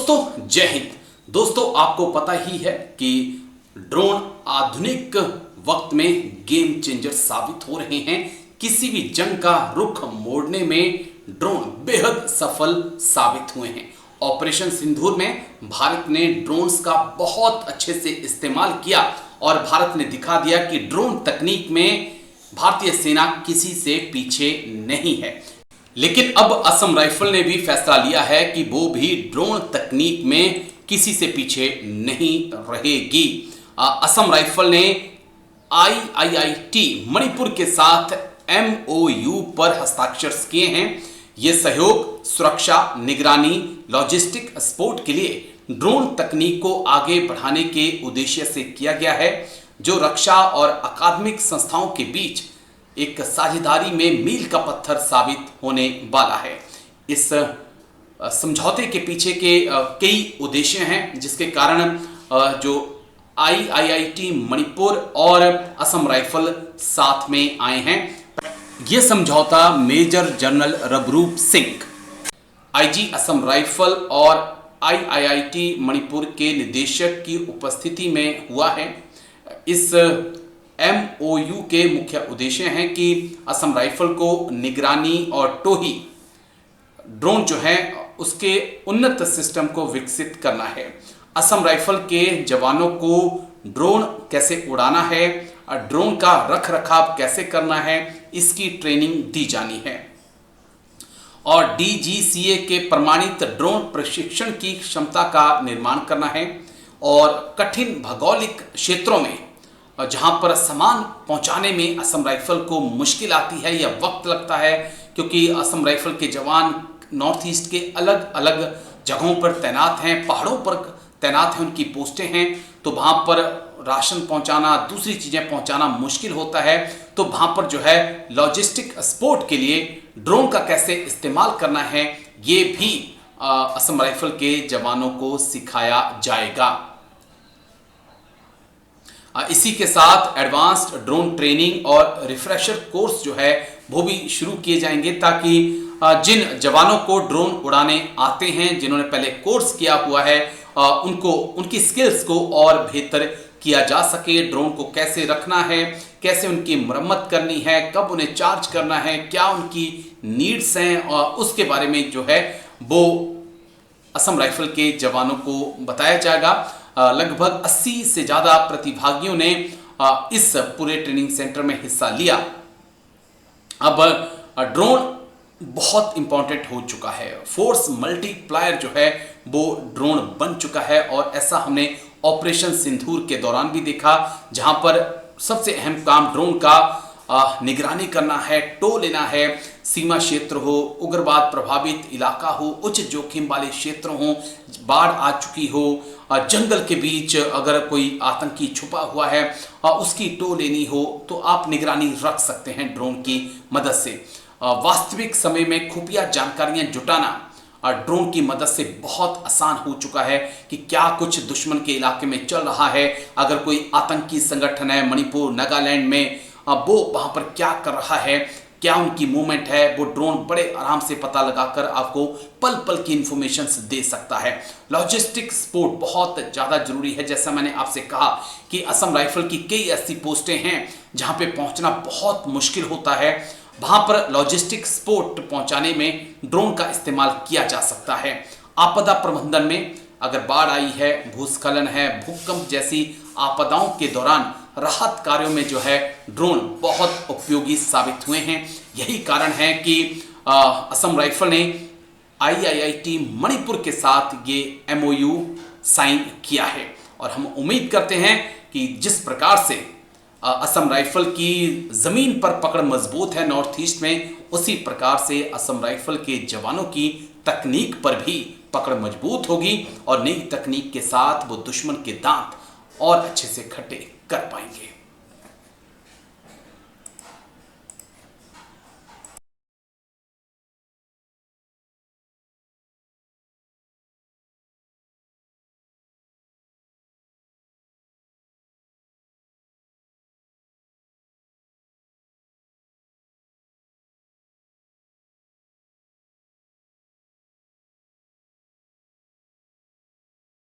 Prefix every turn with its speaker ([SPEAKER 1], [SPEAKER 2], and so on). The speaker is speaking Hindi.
[SPEAKER 1] दोस्तों जय हिंद। दोस्तों आपको पता ही है कि ड्रोन आधुनिक वक्त में गेम चेंजर साबित हो रहे हैं। किसी भी जंग का रुख मोड़ने में ड्रोन बेहद सफल साबित हुए हैं। ऑपरेशन सिंदूर में भारत ने ड्रोन्स का बहुत अच्छे से इस्तेमाल किया और भारत ने दिखा दिया कि ड्रोन तकनीक में भारतीय सेना किसी से पीछे नहीं है। लेकिन अब असम राइफल ने भी फैसला लिया है कि वो भी ड्रोन तकनीक में किसी से पीछे नहीं रहेगी। असम राइफल ने IIIT मणिपुर के साथ MOU पर हस्ताक्षर किए हैं। ये सहयोग सुरक्षा, निगरानी, लॉजिस्टिक सपोर्ट के लिए ड्रोन तकनीक को आगे बढ़ाने के उद्देश्य से किया गया है, जो रक्षा और अकादमिक संस्थाओं के बीच एक साझेदारी में मील का पत्थर साबित होने वाला है। इस समझौते के पीछे के कई उद्देश्य हैं, जिसके कारण जो IIIT मणिपुर और असम राइफल साथ में आए हैं। यह समझौता major general Rabroop Singh, IG Assam rifle और IIIT मणिपुर के निदेशक की उपस्थिति में हुआ है। इस MOU के मुख्य उद्देश्य हैं कि असम राइफल को निगरानी और टोही ड्रोन जो है उसके उन्नत सिस्टम को विकसित करना है। असम राइफल के जवानों को ड्रोन कैसे उड़ाना है, ड्रोन का रख रखाव कैसे करना है, इसकी ट्रेनिंग दी जानी है और DGCA के प्रमाणित ड्रोन प्रशिक्षण की क्षमता का निर्माण करना है। और कठिन भौगोलिक क्षेत्रों में जहां पर सामान पहुंचाने में असम राइफल को मुश्किल आती है या वक्त लगता है, क्योंकि असम राइफल के जवान नॉर्थ ईस्ट के अलग अलग जगहों पर तैनात हैं, पहाड़ों पर तैनात हैं, उनकी पोस्टें हैं, तो वहां पर राशन पहुंचाना, दूसरी चीज़ें पहुंचाना मुश्किल होता है। तो वहां पर जो है लॉजिस्टिक सपोर्ट के लिए ड्रोन का कैसे इस्तेमाल करना है, ये भी असम राइफल के जवानों को सिखाया जाएगा। इसी के साथ एडवांस्ड ड्रोन ट्रेनिंग और रिफ्रेशर कोर्स जो है वो भी शुरू किए जाएंगे, ताकि जिन जवानों को ड्रोन उड़ाने आते हैं, जिन्होंने पहले कोर्स किया हुआ है, उनको उनकी स्किल्स को और बेहतर किया जा सके। ड्रोन को कैसे रखना है, कैसे उनकी मरम्मत करनी है, कब उन्हें चार्ज करना है, क्या उनकी नीड्स हैं, और उसके बारे में जो है वो असम राइफल के जवानों को बताया जाएगा। लगभग 80 से ज़्यादा प्रतिभागियों ने इस पूरे ट्रेनिंग सेंटर में हिस्सा लिया। अब ड्रोन बहुत इंपॉर्टेंट हो चुका है, फोर्स मल्टीप्लायर जो है वो ड्रोन बन चुका है, और ऐसा हमने ऑपरेशन सिंदूर के दौरान भी देखा, जहां पर सबसे अहम काम ड्रोन का निगरानी करना है, टो लेना है। सीमा क्षेत्र हो, उग्रवाद प्रभावित इलाका हो, उच्च जोखिम वाले क्षेत्र हो, बाढ़ आ चुकी हो, जंगल के बीच अगर कोई आतंकी छुपा हुआ है, उसकी टो लेनी हो, तो आप निगरानी रख सकते हैं ड्रोन की मदद से। वास्तविक समय में खुफिया जानकारियां जुटाना ड्रोन की मदद से बहुत आसान हो चुका है कि क्या कुछ दुश्मन के इलाके में चल रहा है। अगर कोई आतंकी संगठन है मणिपुर, नागालैंड में, वो वहां पर क्या कर रहा है, क्या उनकी मूवमेंट है, वो ड्रोन बड़े आराम से पता लगाकर आपको पल पल की इंफॉर्मेशन दे सकता है। लॉजिस्टिक सपोर्ट बहुत ज़्यादा जरूरी है। जैसा मैंने आपसे कहा कि असम राइफल की कई ऐसी पोस्टें हैं जहां पे पहुंचना बहुत मुश्किल होता है, वहां पर लॉजिस्टिक सपोर्ट पहुंचाने में ड्रोन का इस्तेमाल किया जा सकता है। आपदा प्रबंधन में अगर बाढ़ आई है, भूस्खलन है, भूकंप जैसी आपदाओं के दौरान राहत कार्यों में जो है ड्रोन बहुत उपयोगी साबित हुए हैं। यही कारण है कि असम राइफल ने IIIT मणिपुर के साथ ये MOU साइन किया है, और हम उम्मीद करते हैं कि जिस प्रकार से असम राइफल की जमीन पर पकड़ मजबूत है नॉर्थ ईस्ट में, उसी प्रकार से असम राइफल के जवानों की तकनीक पर भी पकड़ मजबूत होगी, और नई तकनीक के साथ वो दुश्मन के दांत और अच्छे से खट्टे कर पाएंगे।